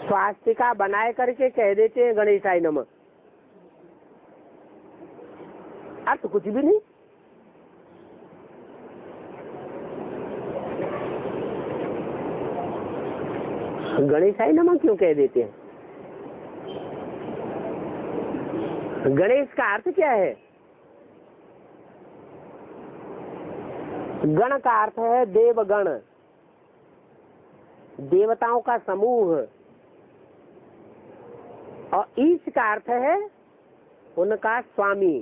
स्वास्तिका बनाए करके कह देते हैं गणेशाय नमः, अर्थ कुछ भी नहीं। गणेशाय नमः क्यों कह देते हैं? गणेश का अर्थ क्या है? गण का अर्थ है देवगण, देवताओं का समूह, और ईश का अर्थ है उनका स्वामी।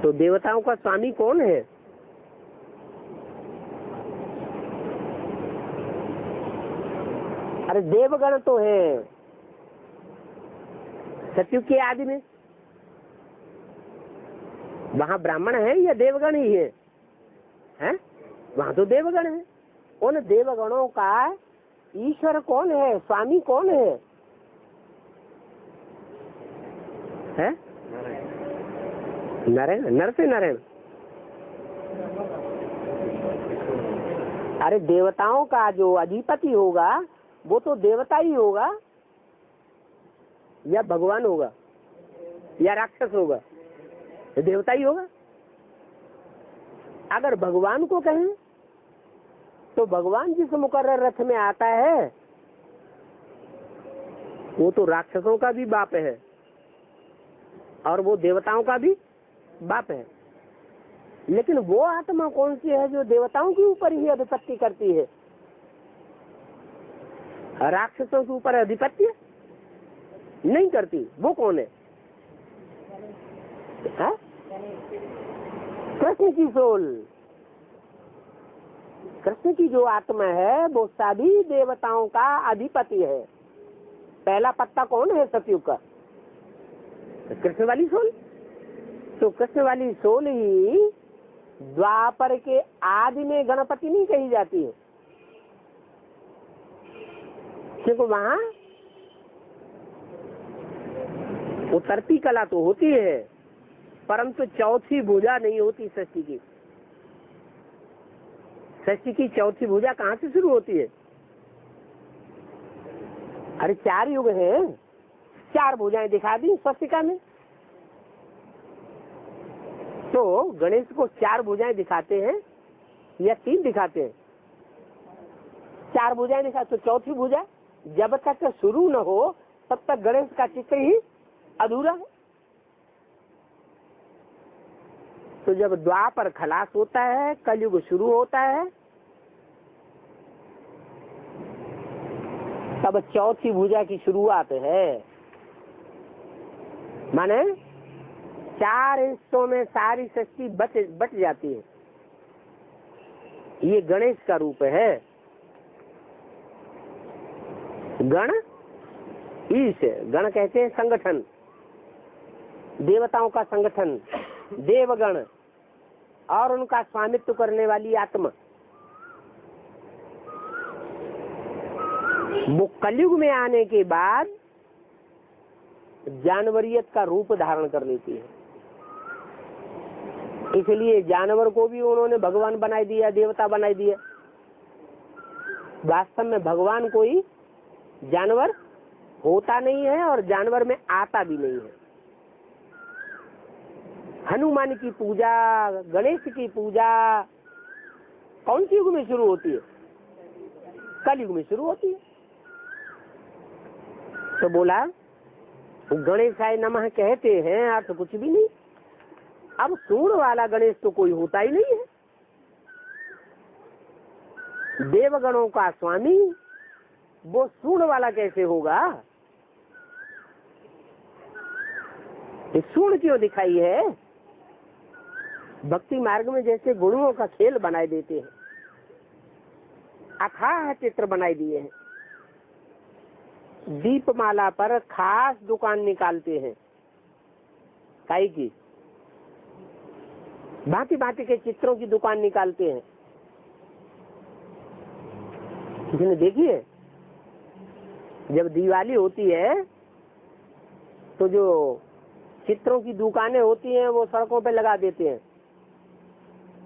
तो देवताओं का स्वामी कौन है? अरे देवगण तो है सतयुग के आदि में, वहां ब्राह्मण है या देवगण ही है? हैं? वहां तो देवगण है। उन देवगणों का ईश्वर कौन है, स्वामी कौन है? हैं? नारायण, नर से नारायण। अरे देवताओं का जो अधिपति होगा वो तो देवता ही होगा या भगवान होगा या राक्षस होगा? देवता ही होगा। अगर भगवान को कहें तो भगवान जिस मुकर्रर रथ में आता है वो तो राक्षसों का भी बाप है और वो देवताओं का भी बाप है, लेकिन वो आत्मा कौन सी है जो देवताओं के ऊपर ही अधिपत्य करती है, राक्षसों के ऊपर अधिपत्य नहीं करती? वो कौन है? कृष्ण की सोल, कृष्ण की जो आत्मा है वो सभी देवताओं का अधिपति है। पहला पत्ता कौन है सतयुग का? कृष्ण वाली सोल। तो कृष्ण वाली सोल ही द्वापर के आदि में गणपति नहीं कही जाती है, क्योंकि वहां उतरती कला तो होती है परंतु चौथी भुजा नहीं होती षष्ठी की। षष्ठी की चौथी भुजा कहाँ से शुरू होती है? अरे 4 युग हैं, 4 भुजाएं दिखा दी स्वस्तिका में। तो गणेश को 4 भुजाएं दिखाते हैं या 3 दिखाते हैं? 4 भुजाएं दिखा, तो चौथी भुजा जब तक शुरू न हो तब तक गणेश का चित्र ही अधूरा है। तो जब द्वापर खलास होता है, कलयुग शुरू होता है, तब चौथी भुजा की शुरुआत है। माने 4 हिस्सों में सारी षष्ठी बट जाती है। ये गणेश का रूप है। गण ईश, गण कहते हैं संगठन, देवताओं का संगठन, देवगण और उनका स्वामित्व करने वाली आत्मा। वो कलयुग में आने के बाद जानवरियत का रूप धारण कर लेती है। इसलिए जानवर को भी उन्होंने भगवान बनाई दिया, देवता बनाई दिया। वास्तव में भगवान कोई जानवर होता नहीं है और जानवर में आता भी नहीं है। हनुमान की पूजा, गणेश की पूजा कौन सी युग में शुरू होती है? कलयुग में शुरू होती है। तो बोला गणेशाय नमः कहते हैं, अर्थ कुछ भी नहीं। अब सूंड वाला गणेश तो कोई होता ही नहीं है। देवगणों का स्वामी वो सूंड वाला कैसे होगा? सूंड क्यों दिखाई है? भक्ति मार्ग में जैसे गुणों का खेल बनाए देते हैं, अथाह चित्र बनाए दिए हैं। दीपमाला पर खास दुकान निकालते हैं, काई की भांति भांति के चित्रों की दुकान निकालते हैं। किसी ने देखी है? जब दिवाली होती है तो जो चित्रों की दुकानें होती हैं वो सड़कों पे लगा देते हैं,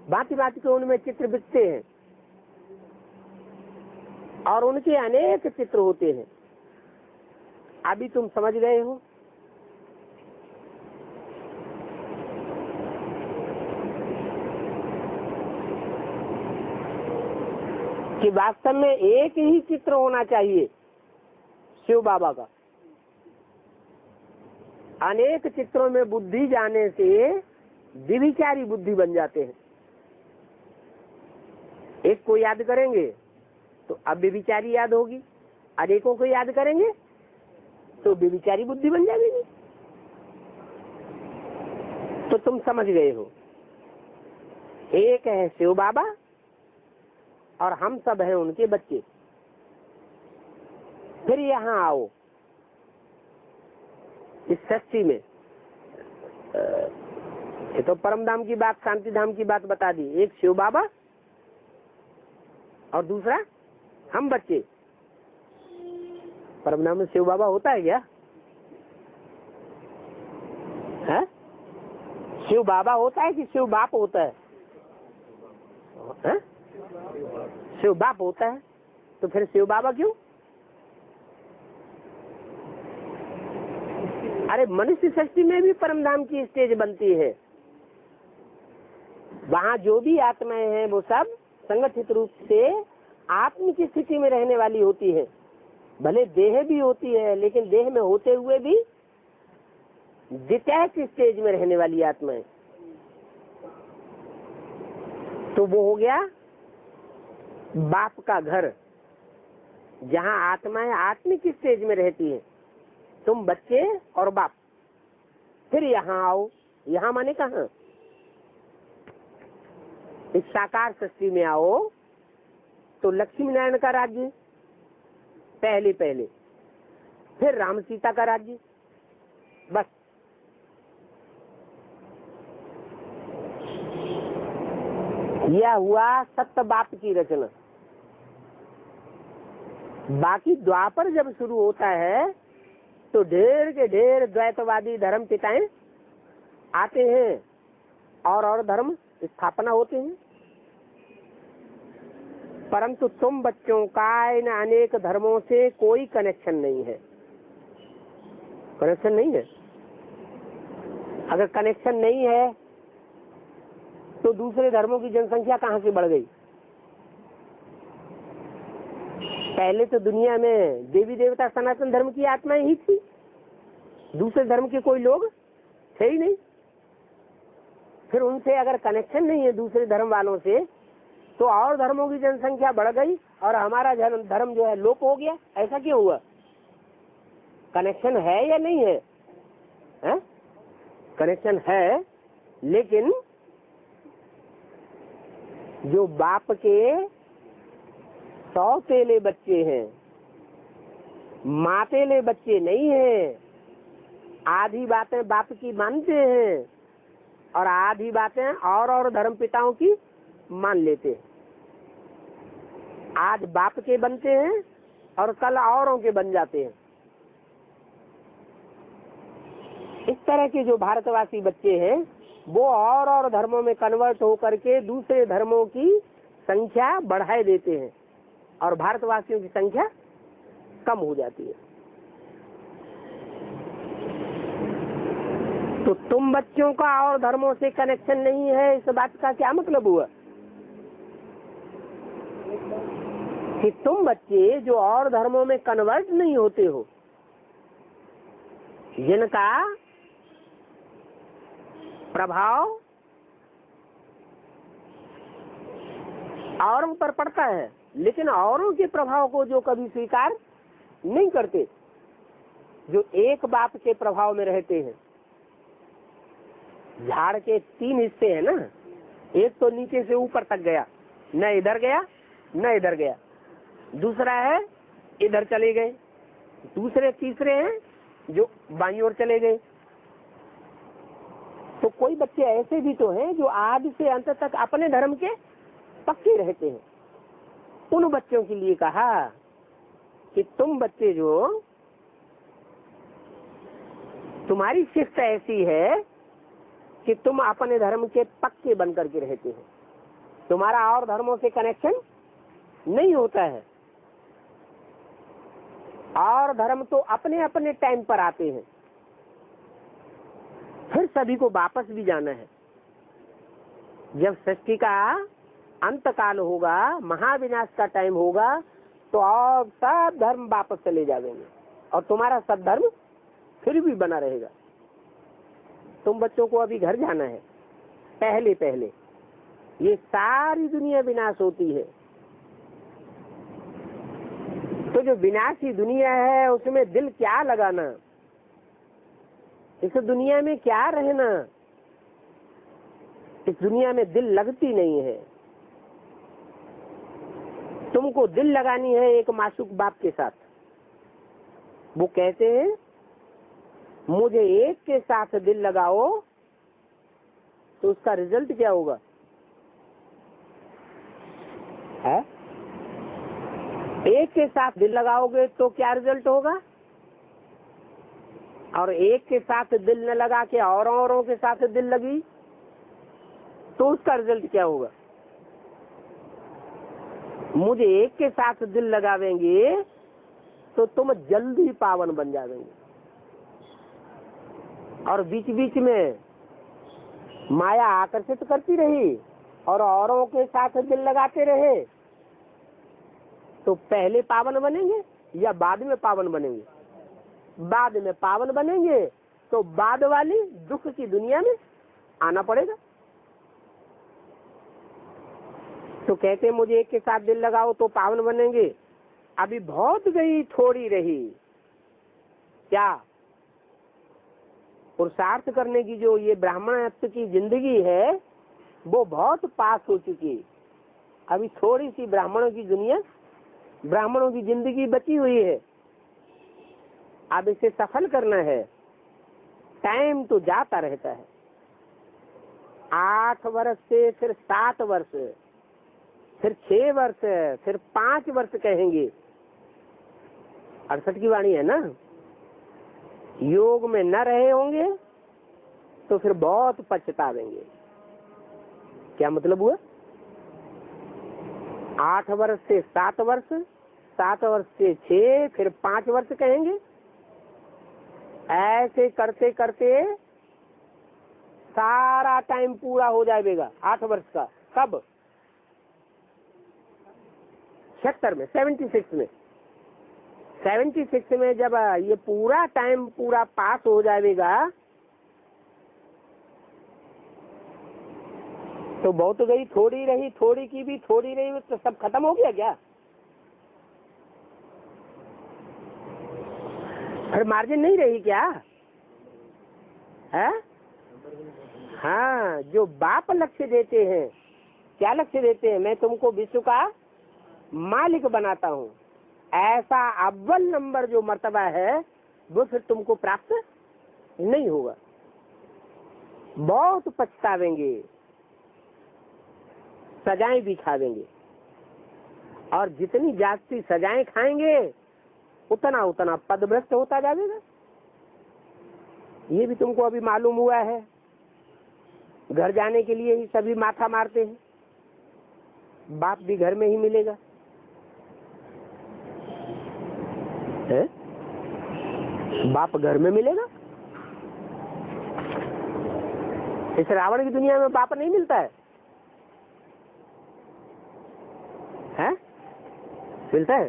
भांति भांति के उनमें चित्र बिकते हैं और उनके अनेक चित्र होते हैं। अभी तुम समझ गए हो कि वास्तव में एक ही चित्र होना चाहिए शिव बाबा का। अनेक चित्रों में बुद्धि जाने से द्विविचारी बुद्धि बन जाते हैं। एक को याद करेंगे तो अब व्यभिचारी याद होगी, अनेकों को याद करेंगे तो व्यभिचारी बुद्धि बन जाएगी। तो तुम समझ गए हो, एक है शिव बाबा और हम सब हैं उनके बच्चे। फिर यहाँ आओ इस षष्ठी में, ये तो परम धाम की बात, शांति धाम की बात बता दी। एक शिव बाबा और दूसरा हम बच्चे। परम धाम में शिव बाबा होता है क्या? है? शिव बाबा होता है कि शिव बाप होता है? है? शिव बाप होता है, तो फिर शिव बाबा क्यों? अरे मनुष्य षष्ठी में भी परम धाम की स्टेज बनती है। वहाँ जो भी आत्माएं हैं वो सब संगठित रूप से आत्म की स्थिति में रहने वाली होती है। भले देह भी होती है, लेकिन देह में होते हुए भी डिटैच स्टेज में रहने वाली आत्माएं। तो वो हो गया बाप का घर, जहाँ आत्माएं आत्मिक स्टेज में रहती हैं। तुम बच्चे और बाप। फिर यहाँ आओ। यहाँ माने कहाँ? इस साकार सृष्टि में आओ तो लक्ष्मी नारायण का राज्य पहले पहले, फिर राम सीता का राज्य। बस यह हुआ सत्य बाप की रचना। बाकी द्वापर जब शुरू होता है तो ढेर के ढेर द्वैतवादी धर्म पिताएं आते हैं और धर्म स्थापना होते हैं। परंतु तुम बच्चों का इन अनेक धर्मों से कोई कनेक्शन नहीं है। कनेक्शन नहीं है। अगर कनेक्शन नहीं है तो दूसरे धर्मों की जनसंख्या कहाँ से बढ़ गई? पहले तो दुनिया में देवी देवता सनातन धर्म की आत्माएं ही थी, दूसरे धर्म के कोई लोग थे ही नहीं। फिर उनसे अगर कनेक्शन नहीं है दूसरे धर्म वालों से, तो और धर्मों की जनसंख्या बढ़ गई और हमारा धर्म जो है लोप हो गया। ऐसा क्यों हुआ? कनेक्शन है या नहीं है? कनेक्शन है, लेकिन जो बाप के सौतेले बच्चे हैं, मातेले बच्चे नहीं हैं। आधी बातें बाप की मानते हैं और आधी बातें और धर्म पिताओं की मान लेते हैं। आज बाप के बनते हैं और कल औरों के बन जाते हैं। इस तरह के जो भारतवासी बच्चे हैं वो और धर्मों में कन्वर्ट होकर के दूसरे धर्मों की संख्या बढ़ाए देते हैं और भारतवासियों की संख्या कम हो जाती है। तो तुम बच्चों का और धर्मों से कनेक्शन नहीं है, इस बात का क्या मतलब हुआ? कि तुम बच्चे जो और धर्मों में कन्वर्ट नहीं होते हो, जिनका प्रभाव औरों पर पड़ता है, लेकिन औरों के प्रभाव को जो कभी स्वीकार नहीं करते, जो एक बाप के प्रभाव में रहते हैं। झाड़ के 3 हिस्से हैं ना, एक तो नीचे से ऊपर तक गया, न इधर गया न इधर गया। दूसरा है इधर चले गए। दूसरे तीसरे हैं जो बाईं ओर चले गए। तो कोई बच्चे ऐसे भी तो हैं जो आदि से अंत तक अपने धर्म के पक्के रहते हैं। उन बच्चों के लिए कहा कि तुम बच्चे जो, तुम्हारी शिफ्ट ऐसी है कि तुम अपने धर्म के पक्के बन करके रहते हो, तुम्हारा और धर्मों से कनेक्शन नहीं होता है। और धर्म तो अपने अपने टाइम पर आते हैं, फिर सभी को वापस भी जाना है। जब सृष्टि का अंत काल होगा, महाविनाश का टाइम होगा, तो और सब धर्म वापस चले जाएंगे और तुम्हारा सब धर्म फिर भी बना रहेगा। तुम बच्चों को अभी घर जाना है पहले पहले। ये सारी दुनिया विनाश होती है, तो जो विनाशी दुनिया है उसमें दिल क्या लगाना, इस दुनिया में क्या रहना। इस दुनिया में दिल लगती नहीं है। तुमको दिल लगानी है एक मासूक बाप के साथ। वो कहते हैं मुझे एक के साथ दिल लगाओ, तो उसका रिजल्ट क्या होगा? है? एक के साथ दिल लगाओगे तो क्या रिजल्ट होगा? और एक के साथ दिल न लगा के औरों के साथ दिल लगी तो उसका रिजल्ट क्या होगा? मुझे एक के साथ दिल लगावेंगे तो तुम जल्दी पावन बन जाएंगे, और बीच बीच में माया आकर्षित करती रही और औरों के साथ दिल लगाते रहे तो पहले पावन बनेंगे या बाद में पावन बनेंगे? बाद में पावन बनेंगे तो बाद वाली दुख की दुनिया में आना पड़ेगा। तो कहते मुझे एक के साथ दिल लगाओ तो पावन बनेंगे। अभी बहुत गई थोड़ी रही, क्या पुरुषार्थ करने की जो ये ब्राह्मणत्व की जिंदगी है वो बहुत पास हो चुकी। अभी थोड़ी सी ब्राह्मणों की दुनिया, ब्राह्मणों की जिंदगी बची हुई है। अब इसे सफल करना है। टाइम तो जाता रहता है। 8 वर्ष से फिर 7 वर्ष, फिर 6 वर्ष, फिर 5 वर्ष कहेंगे। 68 की वाणी है ना। योग में न रहे होंगे तो फिर बहुत पछतावेंगे। क्या मतलब हुआ? 8 वर्ष से 7 वर्ष, 7 वर्ष से 6, फिर 5 वर्ष कहेंगे। ऐसे करते करते सारा टाइम पूरा हो जाएगा 8 वर्ष का। कब? 76 में, 76 में। 76 में जब ये पूरा टाइम पूरा पास हो जाएगा तो बहुत गई थोड़ी रही, थोड़ी की भी थोड़ी रही, तो सब खत्म हो गया क्या? फिर मार्जिन नहीं रही क्या है? हाँ, जो बाप लक्ष्य देते हैं, क्या लक्ष्य देते हैं? मैं तुमको विश्व का मालिक बनाता हूँ। ऐसा अव्वल नंबर जो मर्तबा है वो फिर तुमको प्राप्त नहीं होगा। बहुत पछतावेंगे, सजाएं भी खावेंगे, और जितनी जास्ती सजाएं खाएंगे उतना उतना पदभ्रष्ट होता जाएगा। ये भी तुमको अभी मालूम हुआ है। घर जाने के लिए ही सभी माथा मारते हैं। बाप भी घर में ही मिलेगा है? बाप घर में मिलेगा। इस रावण की दुनिया में बाप नहीं मिलता है? हैं? मिलता है?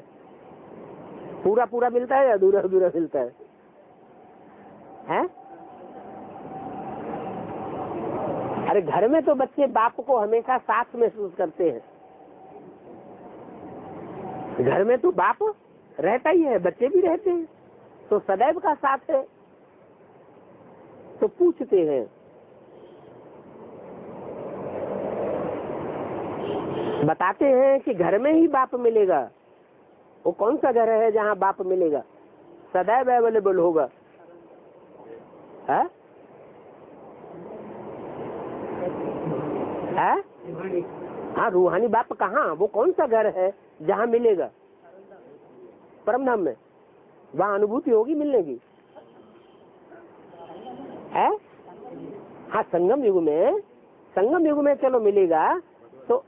पूरा पूरा मिलता है या अधूरा अधूरा मिलता है? हैं? अरे घर में तो बच्चे बाप को हमेशा साथ महसूस करते हैं। घर में तो बाप रहता ही है, बच्चे भी रहते हैं, तो सदैव का साथ है। तो पूछते हैं, बताते हैं कि घर में ही बाप मिलेगा। वो कौन सा घर है जहाँ बाप मिलेगा? सदैव अवेलेबल होगा है? हाँ, रूहानी बाप कहाँ? वो कौन सा घर है जहाँ मिलेगा? परमधाम में। वहाँ अनुभूति होगी मिलने की है? हाँ, संगम युग में चलो मिलेगा तो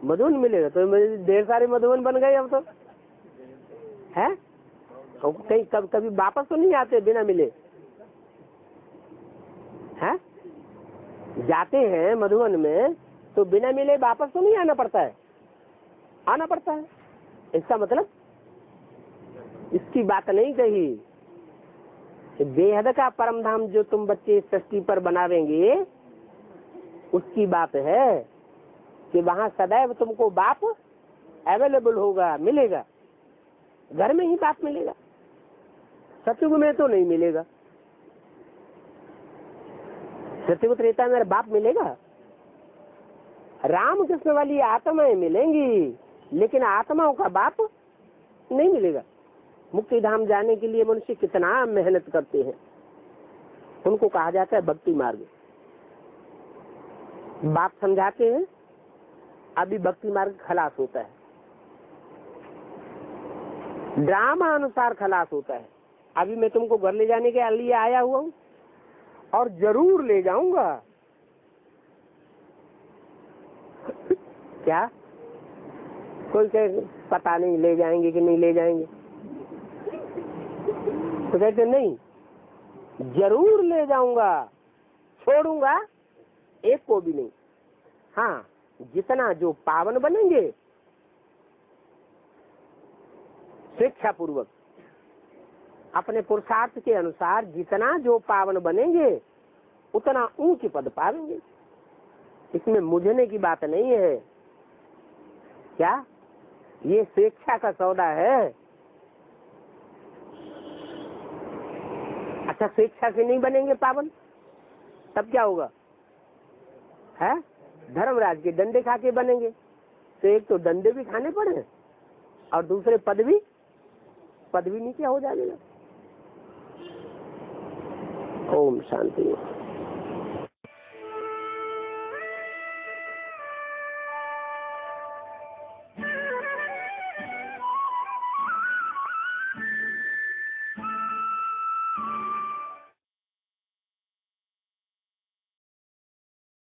मधुवन मिलेगा। तो ढेर सारे मधुवन बन गए अब तो है। कहीं कभी वापस तो नहीं आते बिना मिले हैं? जाते हैं मधुवन में तो बिना मिले वापस तो नहीं आना पड़ता है, आना पड़ता है। इसका मतलब इसकी बात नहीं कही। बेहद का परम धाम जो तुम बच्चे सृष्टि पर बनावेंगे उसकी बात है कि वहाँ सदैव तुमको बाप अवेलेबल होगा, मिलेगा। घर में ही बाप मिलेगा, सतयुग में तो नहीं मिलेगा। सतयुग त्रेता में बाप मिलेगा। राम कृष्ण वाली आत्माएं मिलेंगी लेकिन आत्माओं का बाप नहीं मिलेगा। मुक्ति धाम जाने के लिए मनुष्य कितना मेहनत करते हैं, उनको कहा जाता है भक्ति मार्ग। बाप समझाते हैं, अभी भक्ति मार्ग खलास होता है, ड्रामा अनुसार खलास होता है। अभी मैं तुमको घर ले जाने के लिए आया हुआ हूँ और जरूर ले जाऊंगा। क्या कोई कहे पता नहीं ले जाएंगे कि नहीं ले जाएंगे, तो कहते नहीं, जरूर ले जाऊंगा, छोड़ूंगा एक को भी नहीं। हाँ, जितना जो पावन बनेंगे स्वेच्छा पूर्वक अपने पुरुषार्थ के अनुसार जितना जो पावन बनेंगे उतना ऊंच पद पाएंगे। इसमें मुझने की बात नहीं है। क्या ये स्वेच्छा का सौदा है? अच्छा, स्वेच्छा से नहीं बनेंगे पावन, तब क्या होगा? है धर्मराज के डंडे खा के बनेंगे। तो एक तो डंडे भी खाने पड़े और दूसरे पद भी नीचे हो जाएगा। ओम शांति।